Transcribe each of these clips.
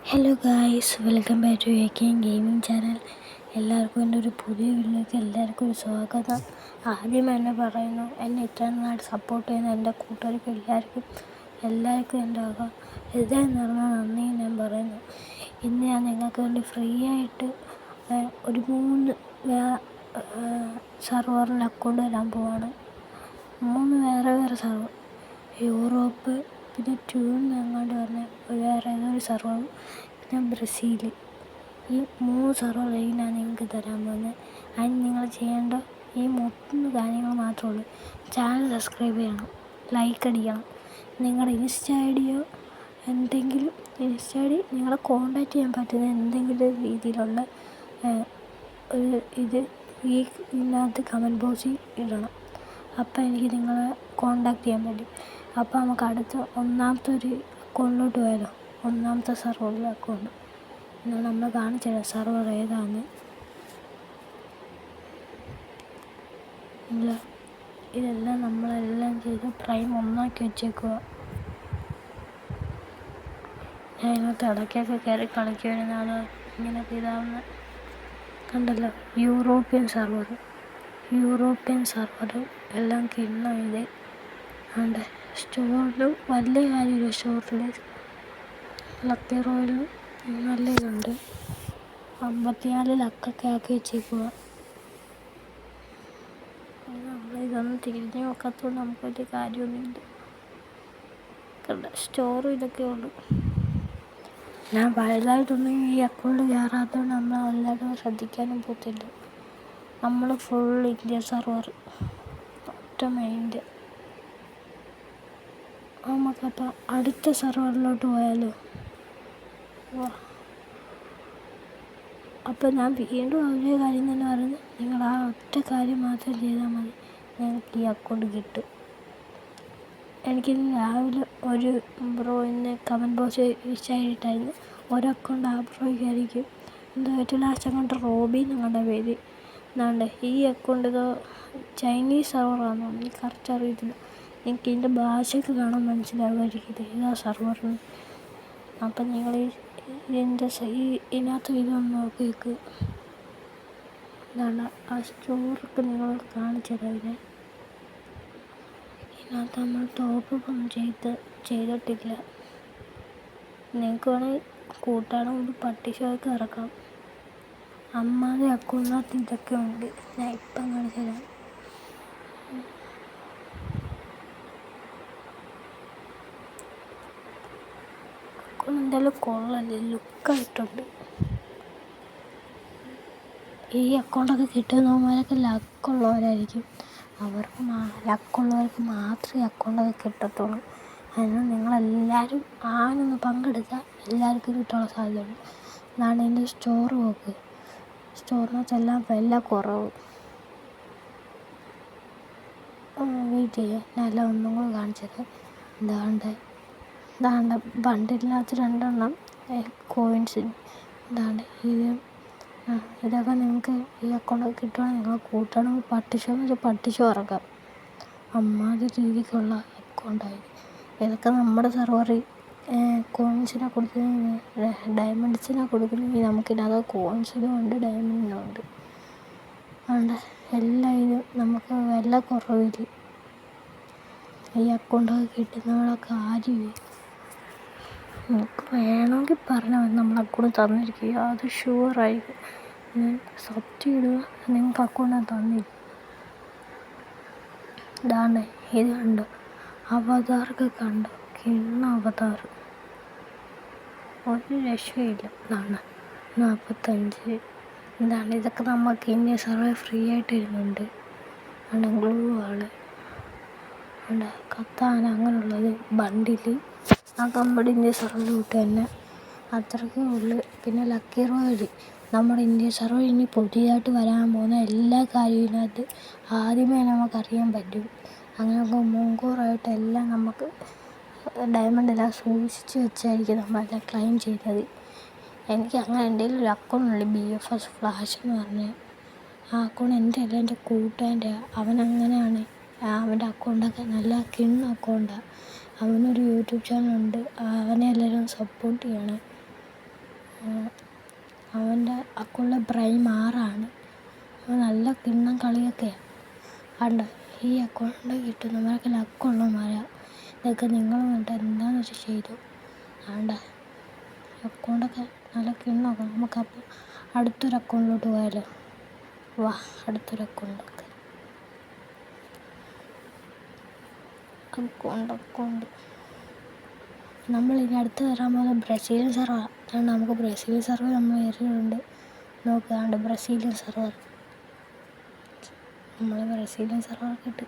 Hello guys, welcome back to AKN gaming channel. എല്ലാവർക്കും എൻ്റെ ഒരു പുതിയ വീഡിയോയിലേക്ക് എല്ലാവർക്കും ഒരു സ്വാഗതം. ആദ്യം എന്നെ പറയുന്നു, എന്നെ ഇത്രയും നാളായിട്ട് സപ്പോർട്ട് ചെയ്യുന്ന എൻ്റെ കൂട്ടുകാർക്കും എല്ലാവർക്കും എൻ്റെ ഹൃദയം നിറഞ്ഞ നന്ദി ഞാൻ പറയുന്നു. ഇന്ന് ഞാൻ നിങ്ങൾക്ക് വേണ്ടി ഫ്രീ ആയിട്ട് ഒരു 3 സർവറിൽ അക്കൗണ്ട് വരാൻ പോവാണ്. 3 വേറെ സർവർ, യൂറോപ്പ്, പിന്നെ ട്യൂൺ എങ്ങാണ്ട് പറഞ്ഞ വേറെ ഏതൊരു സർവർ, പിന്നെ ബ്രസീൽ. ഈ 3 സർവറിലേക്ക് ഞാൻ നിങ്ങൾക്ക് തരാൻ പോകുന്നത്. അതിന് നിങ്ങൾ ചെയ്യേണ്ട ഈ 3 കാര്യങ്ങൾ മാത്രമേ ഉള്ളൂ. ചാനൽ സബ്സ്ക്രൈബ് ചെയ്യണം, ലൈക്ക് അടിക്കണം, നിങ്ങളുടെ ഇൻസ്റ്റ ഐഡിയോ എന്തെങ്കിലും ഇൻസ്റ്റ ഐ ഡി നിങ്ങളെ കോൺടാക്റ്റ് ചെയ്യാൻ പറ്റുന്ന എന്തെങ്കിലും രീതിയിലുള്ള ഒരു ഇതിനകത്ത് കമൻറ്റ് ബോക്സിൽ ഇടണം. അപ്പോൾ എനിക്ക് നിങ്ങളെ കോൺടാക്റ്റ് ചെയ്യാൻ പറ്റും. അപ്പോൾ നമുക്ക് അടുത്ത ഒന്നാമത്തെ ഒരു അക്കൗണ്ടിലോട്ട് പോയാലോ. ഒന്നാമത്തെ സർവറിലെ അക്കൗണ്ട് എന്നാൽ നമ്മൾ കാണിച്ചില്ല സർവർ ഏതാണെന്ന്. ഇല്ല, ഇതെല്ലാം നമ്മളെല്ലാം ചെയ്ത് പ്രൈം 1 വെച്ചേക്കുക. ഞാൻ ഇതിനകത്ത് ഇടയ്ക്കൊക്കെ കയറി കളിക്കുവായിരുന്നാണ് ഇങ്ങനെയൊക്കെ ഇതാവുന്ന കണ്ടല്ലോ. യൂറോപ്യൻ സർവർ എല്ലാം കിണ്ണ ഇത് ഉണ്ട്. സ്റ്റോറിലും വലിയ കാര്യമില്ല. സ്റ്റോറിൽ ലക്കി റോയിലും നല്ല ഇതുണ്ട്. 54 ലക്കൊക്കെ ആക്കി വെച്ചേക്കുക. നമ്മളിതൊന്നും തിരിഞ്ഞ് നോക്കാത്തതുകൊണ്ട് നമുക്ക് വലിയ കാര്യമൊന്നുമില്ല. കണ്ട സ്റ്റോറും ഇതൊക്കെ ഉള്ളു. ഞാൻ വലുതായിട്ടൊന്നും ഈ അക്കൗണ്ട് കയറാത്തതുകൊണ്ട് നമ്മൾ എല്ലാവരും ശ്രദ്ധിക്കാനും പോകത്തില്ല. നമ്മൾ ഫുൾ ഇന്ത്യ സർവർ ഒറ്റ മൈൻഡ്. നമുക്കപ്പോൾ അടുത്ത സർവറിലോട്ട് പോയാലോ. അപ്പോൾ ഞാൻ വീണ്ടും ഒരു കാര്യം തന്നെ പറയുന്നത്, നിങ്ങൾ ആ ഒറ്റ കാര്യം മാത്രം ചെയ്താൽ മതി, നിങ്ങൾക്ക് ഈ അക്കൗണ്ട് കിട്ടും. എനിക്കിന്ന് രാവിലെ ഒരു ബ്രോ ഇന്ന് കമൻറ്റ് ബോക്സ് വിളിച്ചായിട്ടായിരുന്നു. ഒരു അക്കൗണ്ട് ആ ബ്രോയ്ക്കായിരിക്കും എന്താ ഏറ്റവും ലാസ്റ്റ് അങ്ങോട്ട് റോബി നിങ്ങളുടെ പേര് എന്നാണ്ട്. ഈ അക്കൗണ്ട് ഇതോ ചൈനീസ് സർവറാണെന്നോ എനിക്ക് കറക്റ്റ് അറിയത്തില്ല. എനിക്ക് ഇതിൻ്റെ ഭാഷയൊക്കെ കാണാൻ മനസ്സിലാവുമായിരിക്കും ഇത് ഏതാ സർവറിന്. അപ്പം നിങ്ങൾ ഇതിനകത്ത് ഇതൊന്ന് നോക്കിയേക്ക്. എന്താണ് ആ സ്റ്റോറൊക്കെ നിങ്ങൾ കാണിച്ചതതിനെ. ഇതിനകത്ത് നമ്മൾ ടോപ്പ് ഒന്നും ചെയ്തിട്ടില്ല. നിങ്ങൾക്ക് വേണമെങ്കിൽ കൂട്ടാണെങ്കിൽ പട്ടിഷോയ്ക്ക് ഇറക്കാം. അമ്മാതെ അക്കൗണ്ടിനകത്ത് ഇതൊക്കെ ഉണ്ട്. ഞാൻ ഇപ്പം കാണിച്ചു തരാം. എന്തായാലും കൊള്ളല്ലേ, ലുക്കായിട്ടുണ്ട്. ഈ അക്കൗണ്ടൊക്കെ കിട്ടുന്നവന്മാരൊക്കെ ലക്കുള്ളവരായിരിക്കും. ലക്കുള്ളവർക്ക് മാത്രമേ അക്കൗണ്ടൊക്കെ കിട്ടത്തുള്ളൂ. അതിന് നിങ്ങളെല്ലാവരും ആനൊന്ന് പങ്കെടുത്താൽ എല്ലാവർക്കും കിട്ടാനുള്ള സാധ്യതയുണ്ട്. അതാണ് എൻ്റെ സ്റ്റോർ നോക്ക്. സ്റ്റോറിനകത്തെല്ലാം വില കുറവ്. വെയിറ്റ് ചെയ്യുക, ഞാൻ ഒന്നും കൂടെ കാണിച്ചത്. ഇതാണ്ട് ബണ്ടിലിനകത്ത് 2 എണ്ണം കോയിൻസിന്. ഇതൊക്കെ നിങ്ങൾക്ക് ഈ അക്കൗണ്ടൊക്കെ കിട്ടുവാണെങ്കിൽ നിങ്ങൾ കൂട്ടണമെങ്കിൽ പട്ടിഷോ ഇറക്കാം. അമ്മാതിരി രീതിക്കുള്ള അക്കൗണ്ടായി. ഇതൊക്കെ നമ്മുടെ സർവറിൽ കോയിൻസിനെ കൊടുക്കുന്ന ഡയമണ്ട്സിനെ കൊടുക്കണമെങ്കിൽ നമുക്കിതിനകത്ത് കോയിൻസിനും ഉണ്ട് ഡയമണ്ടിനും ഉണ്ട്. അതുകൊണ്ട് എല്ലാം ഇത് നമുക്ക് വില കുറവില്ല. ഈ അക്കൗണ്ടൊക്കെ കിട്ടുന്നവരുടെ കാര്യമില്ല. നിങ്ങൾക്ക് വേണമെങ്കിൽ പറഞ്ഞാൽ മതി, നമ്മൾ അക്കൗണ്ട് തന്നിരിക്കുക. അത് ഷുവറായിരിക്കും. സത്യം ഇടുക, നിങ്ങൾക്ക് അക്കൗണ്ട് തന്നിരിക്കും. ഇതാണ് ഇത് കണ്ടോ, അവതാറൊക്കെ കണ്ടോ, കിണ്ണ അവതാർ, ഒരു രക്ഷയില്ല. 45. ഇതൊക്കെ നമുക്ക് ഇന്ത്യ സർവേ ഫ്രീ ആയിട്ട് വരുന്നുണ്ട്. ഗ്ലൂ ആള് ഉണ്ട്, കത്താന അങ്ങനെയുള്ളത് ബണ്ടിൽ ആ നമ്മുടെ ഇന്ത്യ സർവേ വിട്ട് തന്നെ അത്രയ്ക്കേ ഉള്ളു. പിന്നെ ലക്കി റോയൽ നമ്മുടെ ഇന്ത്യ സർവേ ഇനി പുതിയതായിട്ട് വരാൻ പോകുന്ന എല്ലാ കാര്യവും ഇതിനകത്ത് ആദ്യമേ നമുക്കറിയാൻ പറ്റും. അങ്ങനെ മുൻകൂറായിട്ട് എല്ലാം നമുക്ക് ഡയമണ്ട് എല്ലാം സൂക്ഷിച്ച് വെച്ചായിരിക്കും നമ്മളെല്ലാം ക്ലെയിം ചെയ്തത്. എനിക്ക് അങ്ങനെ എന്തെങ്കിലും ഒരു അക്കൗണ്ട് ഉണ്ട്, BFS ഫ്ലാഷ് എന്ന് പറഞ്ഞ്. ആ അക്കൗണ്ട് എൻ്റെ അല്ല, എൻ്റെ കൂട്ടുകാരൻ്റെ. അവനങ്ങനെയാണ്. അവൻ്റെ അക്കൗണ്ടൊക്കെ നല്ല കിണ്ണ അക്കൗണ്ടാണ്. അവനൊരു യൂട്യൂബ് ചാനലുണ്ട്. അവനെ എല്ലാവരും സപ്പോർട്ട് ചെയ്യണം. അവൻ്റെ അക്കൗണ്ടിലെ പ്രൈം 6 അവൻ നല്ല കിണ്ണം കളിയൊക്കെയാണ്. കണ്ട ഈ അക്കൗണ്ട് കിട്ടും നമ്മളൊക്കെ ലക്കുള്ളമാരാ. ഇതൊക്കെ നിങ്ങൾ കണ്ട എന്താണെന്ന് വെച്ചാൽ ചെയ്തു. വേണ്ട അക്കൗണ്ടൊക്കെ നല്ല കിണ്ണമൊക്കെ. നമുക്കപ്പോൾ അടുത്തൊരു അക്കൗണ്ടിലോട്ട് പോയാലോ? വാ, അടുത്തൊരു അക്കൗണ്ട് നമ്മളിനി അടുത്ത് വരാൻ പോകുന്ന ബ്രസീലിയൻ സെർവറാണ്. അതുകൊണ്ട് നമുക്ക് ബ്രസീലിയൻ സെർവർ നമ്മൾ ഏറിയിട്ടുണ്ട്. നോക്കാണ്ട് ബ്രസീലിയൻ സെർവർ നമ്മൾ ബ്രസീലിയൻ സെർവറൊക്കെ ഇട്ട്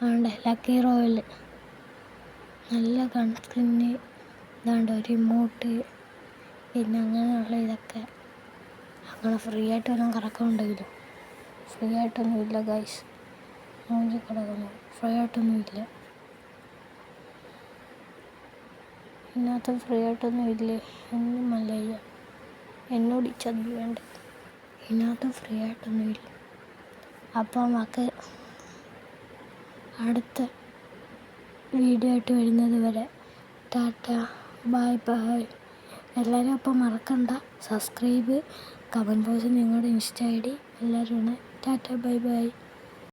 ആണ്ട് ലക്കി റോയൽ നല്ല കൺസ്ക്രീന് ഇതാണ്ട് ഒരു ഇമോട്ട് പിന്നെ അങ്ങനെയുള്ള ഇതൊക്കെ. അങ്ങനെ ഫ്രീ ആയിട്ട് വല്ലതും കറക്കമുണ്ടെങ്കിലോ? Free ആയിട്ടൊന്നുമില്ല guys. മൂഞ്ചി കിടക്കുന്നു. ഫ്രീ ആയിട്ടൊന്നുമില്ല ഇതിനകത്ത്. ഫ്രീ ആയിട്ടൊന്നും ഇല്ലേ? ഒന്നും മല്ലയ്യ എന്നോട് ഈ ചതി വേണ്ട. ഇതിനകത്ത് ഫ്രീ ആയിട്ടൊന്നുമില്ല. അപ്പോൾ നമുക്ക് അടുത്ത വീഡിയോ ആയിട്ട് വരുന്നത് വരെ ടാറ്റ ബൈ ബൈ. എല്ലാവരും അപ്പോൾ മറക്കണ്ട സബ്സ്ക്രൈബ്, കമൻറ്റ് ബോക്സിൽ നിങ്ങളുടെ ഇൻസ്റ്റ ID എല്ലാവരും ടാറ്റ ബൈ ബൈ.